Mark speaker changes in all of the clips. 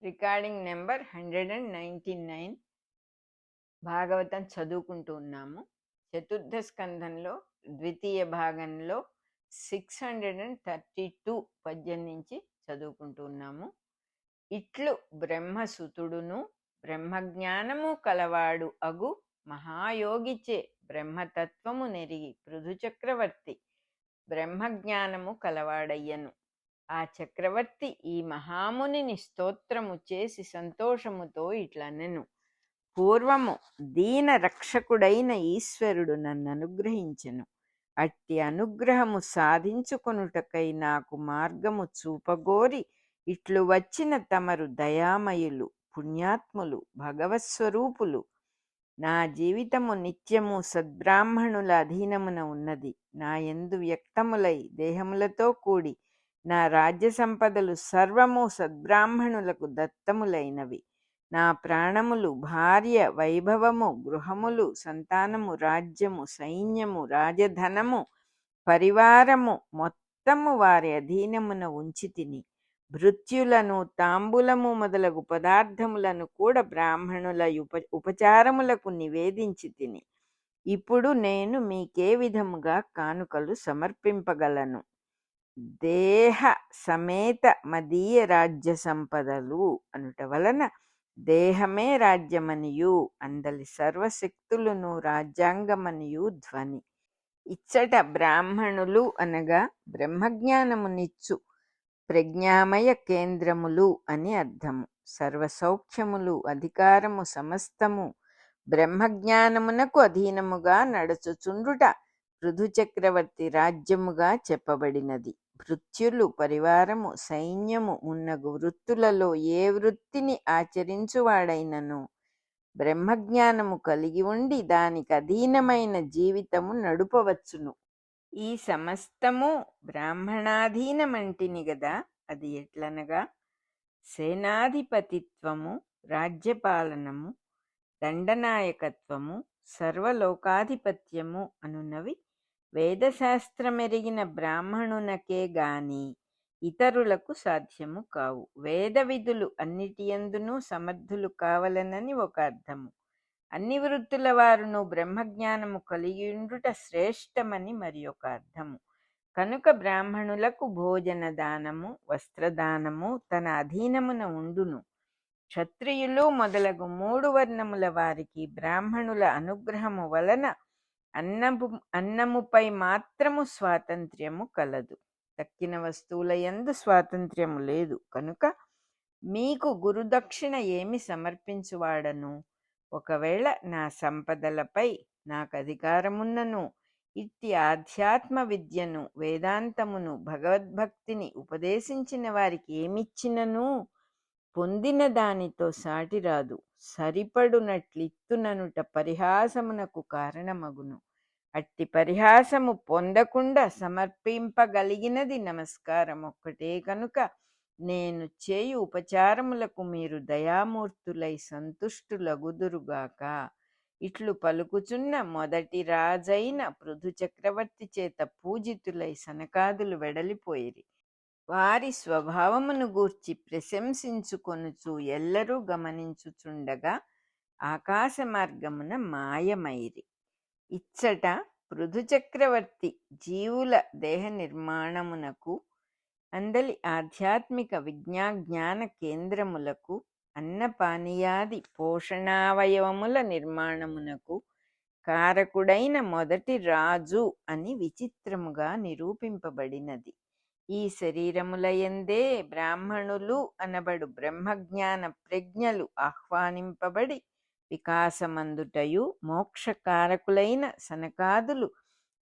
Speaker 1: Recording number 199. Bhagavatam చదువుకుంటూ ఉన్నాము. చతుర్థ స్కంధంలో ద్వితీయ భాగంలో 632 పద్యం నుంచి చదువుకుంటూ ఉన్నాము. ఇట్లు బ్రహ్మసుతుడును బ్రహ్మజ్ఞానము కలవాడు అగు మహాయోగిచే బ్రహ్మతత్వము నెరిగి పృథు చక్రవర్తి బ్రహ్మజ్ఞానము కలవాడయ్యను. ఆ చక్రవర్తి ఈ మహామునిని స్తోత్రము చేసి సంతోషముతో ఇట్లనెను: పూర్వము దీన రక్షకుడైన ఈశ్వరుడు నన్ను అనుగ్రహించెను. అట్టి అనుగ్రహము సాధించుకొనుటకై నాకు మార్గము చూపగోరి ఇట్లు వచ్చిన తమరు దయామయులు, పుణ్యాత్ములు, భగవత్స్వరూపులు. నా జీవితము నిత్యము సద్బ్రాహ్మణుల అధీనమున ఉన్నది. నా యందు వ్యక్తములై దేహములతో కూడి నా రాజ్య సంపదలు సర్వము సద్బ్రాహ్మణులకు దత్తములైనవి. నా ప్రాణములు, భార్య, వైభవము, గృహములు, సంతానము, రాజ్యము, సైన్యము, రాజధనము, పరివారము మొత్తము వారి అధీనమున ఉంచి తిని, భృత్యులను, తాంబూలము మొదలగు పదార్థములను కూడా బ్రాహ్మణుల ఉపచారములకు నివేదించి తిని. ఇప్పుడు నేను మీకే విధముగా కానుకలు సమర్పింపగలను? దేహ సమేత మదీయ రాజ్య సంపదలు అనుట వలన దేహమే రాజ్యమనియు, అందలి సర్వశక్తులను రాజ్యాంగమనియు ధ్వని. ఇచ్చట బ్రాహ్మణులు అనగా బ్రహ్మజ్ఞానమునిచ్చు ప్రజ్ఞామయ కేంద్రములు అని అర్థము. సర్వసౌఖ్యములు, అధికారము సమస్తము బ్రహ్మజ్ఞానమునకు అధీనముగా నడుచుచుండుట పృథు చక్రవర్తి రాజ్యముగా చెప్పబడినది. భృత్యులు, పరివారము, సైన్యము మున్నగు వృత్తులలో ఏ వృత్తిని ఆచరించువాడైనను బ్రహ్మజ్ఞానము కలిగి ఉండి దానికి అధీనమైన జీవితము నడుపవచ్చును. ఈ సమస్తము బ్రాహ్మణాధీనమంటిని గదా. అది ఎట్లనగా సేనాధిపతిత్వము, రాజ్యపాలనము, దండనాయకత్వము, సర్వలోకాధిపత్యము అనున్నవి వేదశాస్త్రమెరిగిన బ్రాహ్మణునకే గాని ఇతరులకు సాధ్యము కావు. వేద విధులు అన్నిటియందునూ సమర్థులు కావలనని ఒక అర్థము. అన్ని వృత్తుల వారును బ్రహ్మజ్ఞానము కలిగియుండుట శ్రేష్టమని మరి ఒక అర్థము. కనుక బ్రాహ్మణులకు భోజన దానము, వస్త్రదానము తన అధీనమున ఉండును. క్షత్రియులు మొదలగు 3 వర్ణముల వారికి బ్రాహ్మణుల అనుగ్రహము వలన అన్నముపై మాత్రము స్వాతంత్ర్యము కలదు. తక్కిన వస్తువుల యందు స్వాతంత్ర్యము లేదు. కనుక మీకు గురుదక్షిణ ఏమి సమర్పించువాడను? ఒకవేళ నా సంపదలపై నాకు అధికారమున్నను ఇట్టి ఆధ్యాత్మ విద్యను, వేదాంతమును, భగవద్భక్తిని ఉపదేశించిన వారికి ఏమిచ్చినను పొందిన దానితో సాటిరాదు. సరిపడునట్లిత్తుననుట పరిహాసమునకు కారణమగును. అట్టి పరిహాసము పొందకుండా సమర్పింపగలిగినది నమస్కారం ఒక్కటే. కనుక నేను చేయు ఉపచారములకు మీరు దయామూర్తులై సంతుష్టులగుదురుగాక. ఇట్లు పలుకుచున్న మొదటి రాజైన పృథు చక్రవర్తి చేత పూజితులై సనకాదులు వెడలిపోయిరి. వారి స్వభావమును గూర్చి ప్రశంసించుకొనుచు ఎల్లరూ గమనించుచుండగా ఆకాశ మార్గమున మాయమైరి. ఇచ్చట పృథు చక్రవర్తి జీవుల దేహ నిర్మాణమునకు, అందలి ఆధ్యాత్మిక విజ్ఞాజ్ఞాన కేంద్రములకు, అన్నపానీయాది పోషణావయవముల నిర్మాణమునకు కారకుడైన మొదటి రాజు అని విచిత్రముగా నిరూపింపబడినది. ఈ శరీరములయందే బ్రాహ్మణులు అనబడు బ్రహ్మజ్ఞాన ప్రజ్ఞలు ఆహ్వానింపబడి వికాసమందుటయు, మోక్షకారకులైన సనకాదులు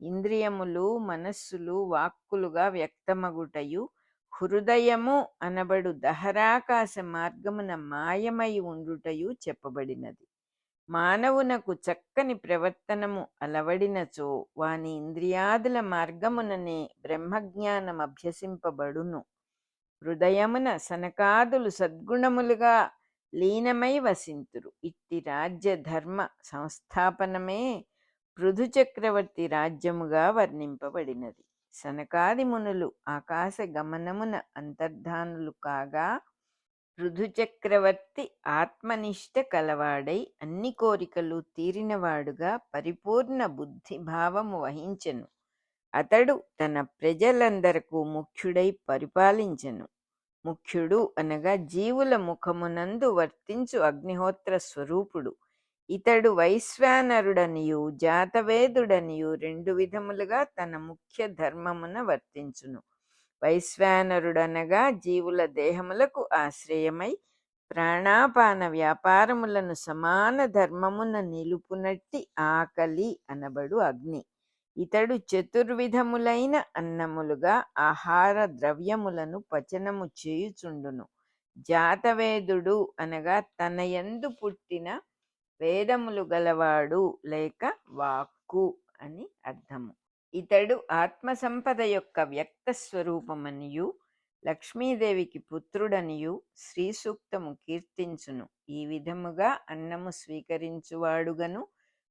Speaker 1: ఇంద్రియములు, మనస్సులు, వాక్కులుగా వ్యక్తమగుటయు, హృదయము అనబడు దహరాకాశ మార్గమున మాయమై ఉండుటయు చెప్పబడినది. మానవునకు చక్కని ప్రవర్తనము అలవడినచో వాని ఇంద్రియాదుల మార్గముననే బ్రహ్మజ్ఞానం అభ్యసింపబడును. హృదయమున సనకాదులు సద్గుణములుగా లీనమై వసింతురు. ఇట్టి రాజ్య ధర్మ సంస్థాపనమే పృథు చక్రవర్తి రాజ్యముగా వర్ణింపబడినది. సనకాది మునులు ఆకాశ గమనమున అంతర్ధానులు కాగా పృథు చక్రవర్తి ఆత్మనిష్ట కలవాడై అన్ని కోరికలు తీరినవాడుగా పరిపూర్ణ బుద్ధిభావము వహించెను. అతడు తన ప్రజలందరకు ముఖ్యుడై పరిపాలించెను. ముఖ్యుడు అనగా జీవుల ముఖమునందు వర్తించు అగ్నిహోత్ర స్వరూపుడు. ఇతడు వైశ్వానరుడనియు జాతవేదుడనియు రెండు విధములుగా తన ముఖ్య ధర్మమున వర్తించును. వైశ్వానరుడనగా జీవుల దేహములకు ఆశ్రయమై ప్రాణాపాన వ్యాపారములను సమాన ధర్మమున నిలుపునట్టి ఆకలి అనబడు అగ్ని. ఇతడు చతుర్విధములైన అన్నములుగా ఆహార ద్రవ్యములను పచనము చేయుచుండును. జాతవేదుడు అనగా తన యందు పుట్టిన వేదములు గలవాడు లేక వాక్కు అని అర్థము. ఇతడు ఆత్మసంపద యొక్క వ్యక్త స్వరూపమనియు లక్ష్మీదేవికి పుత్రుడనియు శ్రీ సూక్తము కీర్తించును. ఈ విధముగా అన్నము స్వీకరించువాడుగను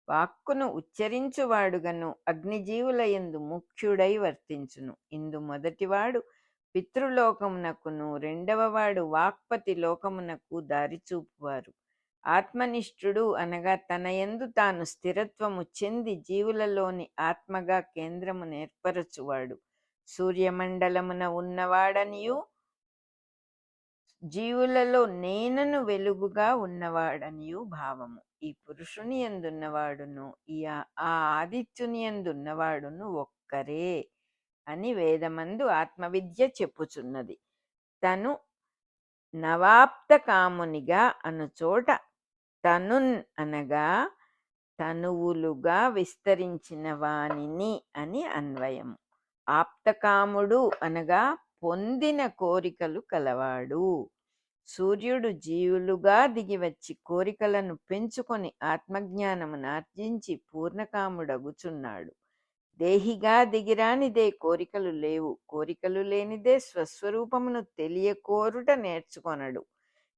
Speaker 1: వాక్కును ఉచ్చరించువాడుగను అగ్నిజీవుల యందు ముఖ్యుడై వర్తించును. ఇందు మొదటివాడు పితృలోకమునకును రెండవవాడు వాక్పతి లోకమునకు దారిచూపువారు. ఆత్మనిష్ఠుడు అనగా తన యందు తాను స్థిరత్వము చెంది జీవులలోని ఆత్మగా కేంద్రము నేర్పరచువాడు. సూర్యమండలమున ఉన్నవాడనియు జీవులలో నేనను వెలుగుగా ఉన్నవాడనియు భావము. ఈ పురుషుని యందున్నవాడును ఆ ఆదిత్యుని యందున్నవాడును ఒక్కరే అని వేదమందు ఆత్మవిద్య చెప్పుచున్నది. తను నవాప్త కామునిగా అనుచోట తనున్ అనగా తనువులుగా విస్తరించిన వానిని అని అన్వయము. ఆప్తకాముడు అనగా పొందిన కోరికలు కలవాడు. సూర్యుడు జీవులుగా దిగివచ్చి కోరికలను పెంచుకొని ఆత్మజ్ఞానమును ఆర్జించి పూర్ణకాముడగుచున్నాడు. దేహిగా దిగిరానిదే కోరికలు లేవు. కోరికలు లేనిదే స్వస్వరూపమును తెలియకోరుట నేర్చుకొనడు.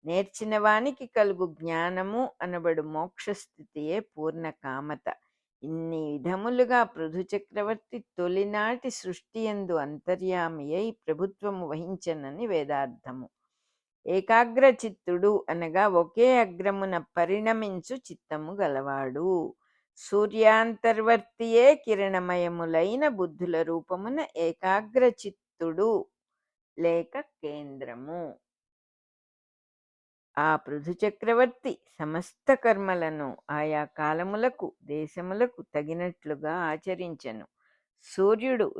Speaker 1: నేర్చిన వానికి కలుగు జ్ఞానము అనబడు మోక్షస్థితియే పూర్ణ కామత. ఇన్ని విధములుగా పృథు చక్రవర్తి తొలినాటి సృష్టియందు అంతర్యామి అయి ప్రభుత్వము వహించనని వేదార్థము. ఏకాగ్ర చిత్తుడు అనగా ఒకే అగ్రమున పరిణమించు చిత్తము గలవాడు. సూర్యాంతర్వర్తియే కిరణమయములైన బుద్ధుల రూపమున ఏకాగ్ర చిత్తుడు లేక కేంద్రము. ఆ పృథు చక్రవర్తి సమస్త కర్మలను ఆయా కాలములకు దేశములకు తగినట్లుగా ఆచరించెను. సూర్యుడు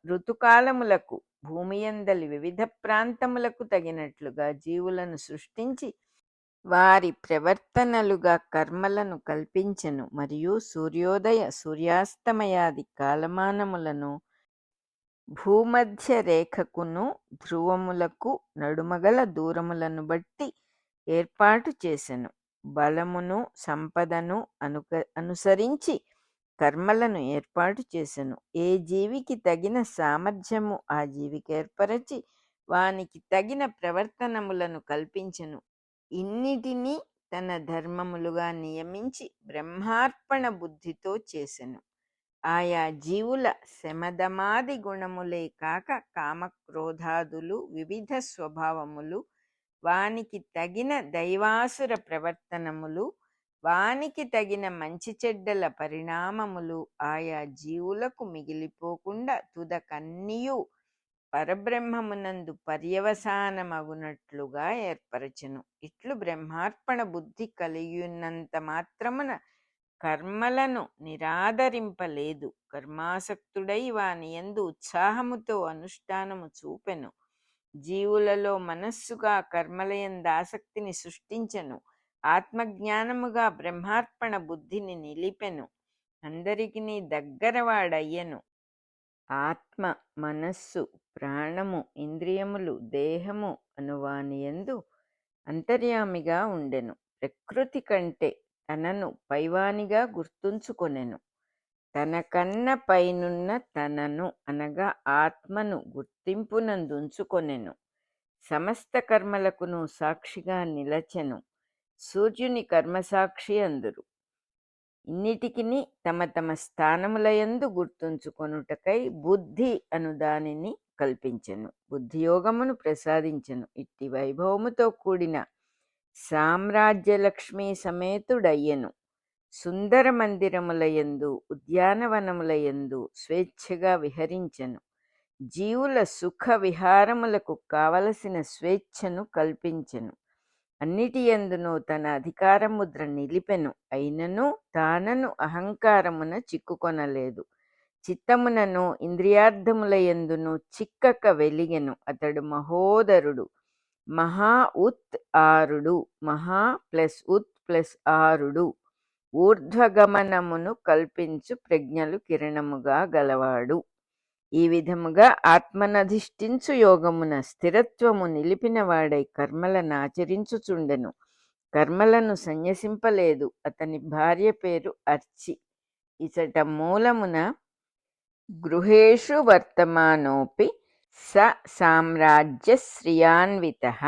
Speaker 1: ఋతుకాలములకు భూమియందలి వివిధ ప్రాంతములకు తగినట్లుగా జీవులను సృష్టించి వారి ప్రవర్తనలుగా కర్మలను కల్పించెను. మరియు సూర్యోదయ సూర్యాస్తమయాది కాలమానములను భూమధ్య రేఖకును ధ్రువములకు నడుమగల దూరములను బట్టి ఏర్పాటు చేసెను. బలమును సంపదను అనుసరించి కర్మలను ఏర్పాటు చేసెను. ఏ జీవికి తగిన సామర్థ్యము ఆ జీవికి ఏర్పరచి వానికి తగిన ప్రవర్తనములను కల్పించెను. ఇన్నిటినీ తన ధర్మములుగా నియమించి బ్రహ్మార్పణ బుద్ధితో చేసెను. ఆయా జీవుల శమదమాది గుణములే కాక కామక్రోధాదులు వివిధ స్వభావములు, వానికి తగిన దైవాసుర ప్రవర్తనములు, వానికి తగిన మంచి చెడ్డల పరిణామములు ఆయా జీవులకు మిగిలిపోకుండా తుదకన్నీయు పరబ్రహ్మమునందు పర్యవసానమగునట్లుగా ఏర్పరచెను. ఇట్లు బ్రహ్మార్పణ బుద్ధి కలిగియున్నంత మాత్రమున కర్మలను నిరాదరింపలేదు. కర్మాసక్తుడై వాని యందు ఉత్సాహముతో అనుష్ఠానము చూపెను. జీవులలో మనస్సుగా కర్మలయందు ఆసక్తిని సృష్టించెను. ఆత్మజ్ఞానముగా బ్రహ్మార్పణ బుద్ధిని నిలిపెను. అందరికి దగ్గరవాడయ్యను. ఆత్మ, మనస్సు, ప్రాణము, ఇంద్రియములు, దేహము అనువానియందు అంతర్యామిగా ఉండెను. ప్రకృతి కంటే తనను పైవానిగా గుర్తుంచుకొనెను. తనకన్న పైనున్న తనను అనగా ఆత్మను గుర్తింపునందుంచుకొనెను. సమస్త కర్మలకును సాక్షిగా నిలచెను. సూర్యుని కర్మసాక్షి అందురు. ఇన్నిటికిని తమ తమ స్థానములయందు గుర్తుంచుకొనుటకై బుద్ధి అను దానిని కల్పించెను, బుద్ధియోగమును ప్రసాదించెను. ఇట్టి వైభవముతో కూడిన సామ్రాజ్యలక్ష్మీ సమేతుడయ్యెను. సుందర మందిరములయందు ఉద్యానవనములయందు స్వేచ్ఛగా విహరించెను. జీవుల సుఖ విహారములకు కావలసిన స్వేచ్ఛను కల్పించెను. అన్నిటియందును తన అధికారముద్ర నిలిపెను. అయినను తానను అహంకారమున చిక్కుకొనలేదు. చిత్తమునను ఇంద్రియార్థములయందును చిక్కక వెలిగెను. అతడు మహోదరుడు, మహా ఉత్ ఆరుడు, మహా ప్లస్ ఉత్ ప్లస్ ఆరుడు, ఊర్ధ్వగమనమును కల్పించు ప్రజ్ఞలు కిరణముగా గలవాడు. ఈ విధముగా ఆత్మనధిష్ఠించు యోగమున స్థిరత్వము నిలిపిన వాడై కర్మలను ఆచరించుచుండెను. కర్మలను సన్యసింపలేదు. అతని భార్య పేరు అర్చి. ఇచట మూలమున గృహేషు వర్తమానోపి స సామ్రాజ్య శ్రియాన్వితః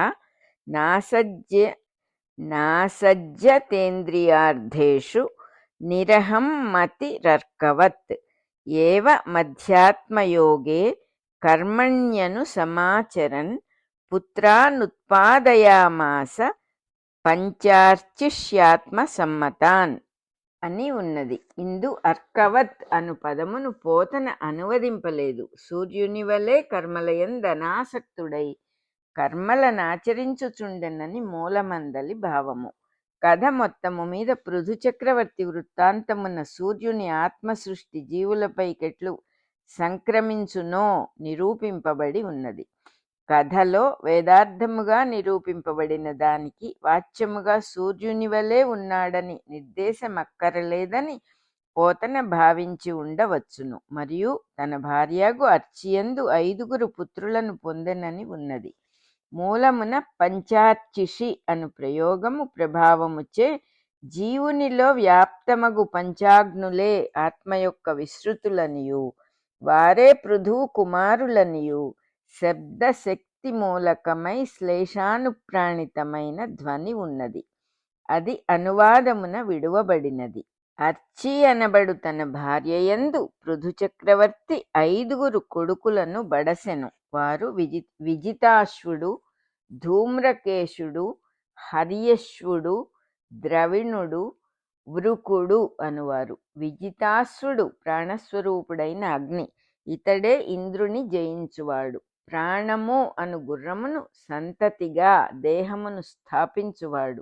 Speaker 1: నాసజ్జతేంద్రియార్థేషు నిరహం మతిరర్కవత్ ఏవ మధ్యాత్మయోగే కర్మణ్యను సమాచరన్ పుత్రానుత్పాదయామాస పంచార్చిష్యాత్మ సమ్మతాన్ అని ఉన్నది. ఇందు అర్కవత్ అను పదమును పోతన అనువదింపలేదు. సూర్యుని వలె కర్మలయందనాసక్తుడై కర్మలనాచరించుచుండెనని మూలమందలి భావము. కథ మొత్తము మీద పృథు చక్రవర్తి వృత్తాంతమున సూర్యుని ఆత్మసృష్టి జీవులపైకెట్లు సంక్రమించునో నిరూపింపబడి ఉన్నది. కథలో వేదార్థముగా నిరూపింపబడిన దానికి వాచ్యముగా సూర్యుని వలె ఉన్నాడని నిర్దేశమక్కరలేదని పోతన భావించి ఉండవచ్చును. మరియు తన భార్యగు అర్చియందు 5 పుత్రులను పొందెనని ఉన్నది. మూలమున పంచార్చిషి అను ప్రయోగము ప్రభావముచే జీవునిలో వ్యాప్తమగు పంచాగ్నులే ఆత్మ యొక్క విశ్రుతులనియు వారే పృథువు కుమారులనియు శబ్దశక్తి మూలకమై శ్లేషానుప్రాణితమైన ధ్వని ఉన్నది. అది అనువాదమున విడువబడినది. అర్చి అనబడు తన భార్యయందు పృథు చక్రవర్తి 5 కొడుకులను బడసెను. వారు విజితాశ్వుడు, ధూమ్రకేశుడు, హర్యశ్వుడు, ద్రవిణుడు, వృకుడు అనువారు. విజితాశ్వుడు ప్రాణస్వరూపుడైన అగ్ని. ఇతడే ఇంద్రుని జయించువాడు. ప్రాణము అను గుర్రమును సంతతిగా దేహమును స్థాపించువాడు.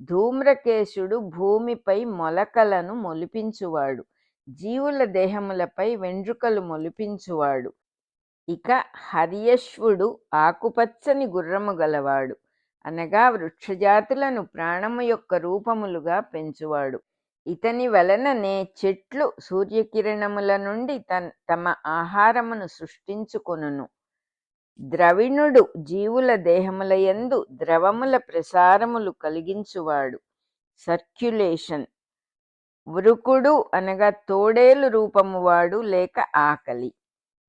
Speaker 1: ధూమ్రకేశుడు భూమిపై మొలకలను మొలిపించువాడు. జీవుల దేహములపై వెండ్రుకలు మొలిపించువాడు. ఇక హర్యశ్వుడు ఆకుపచ్చని గుర్రము గలవాడు, అనగా వృక్షజాతులను ప్రాణము యొక్క రూపములుగా పెంచువాడు. ఇతని వలననే చెట్లు సూర్యకిరణముల నుండి తమ ఆహారమును సృష్టించుకొనును. ద్రవిణుడు జీవుల దేహములయందు ద్రవముల ప్రసారములు కలిగించువాడు, సర్క్యులేషన్. వృకుడు అనగా తోడేలు రూపము వాడు లేక ఆకలి.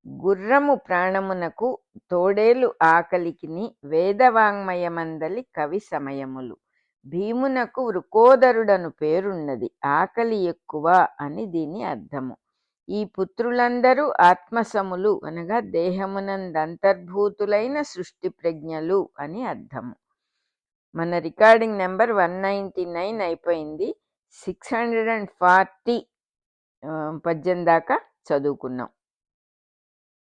Speaker 1: గుర్రము ప్రాణమునకు, తోడేలు ఆకలికిని వేదవాంగ్మయమందలి కవి సమయములు. భీమునకు వృకోదరుడను పేరున్నది. ఆకలి ఎక్కువ అని దీని అర్థము. ఈ పుత్రులందరూ ఆత్మసములు అనగా దేహమునందంతర్భూతులైన సృష్టి ప్రజ్ఞలు అని అర్థము. మన రికార్డింగ్ నెంబర్ 199 అయిపోయింది. 640 పద్యం దాకా చదువుకున్నాం.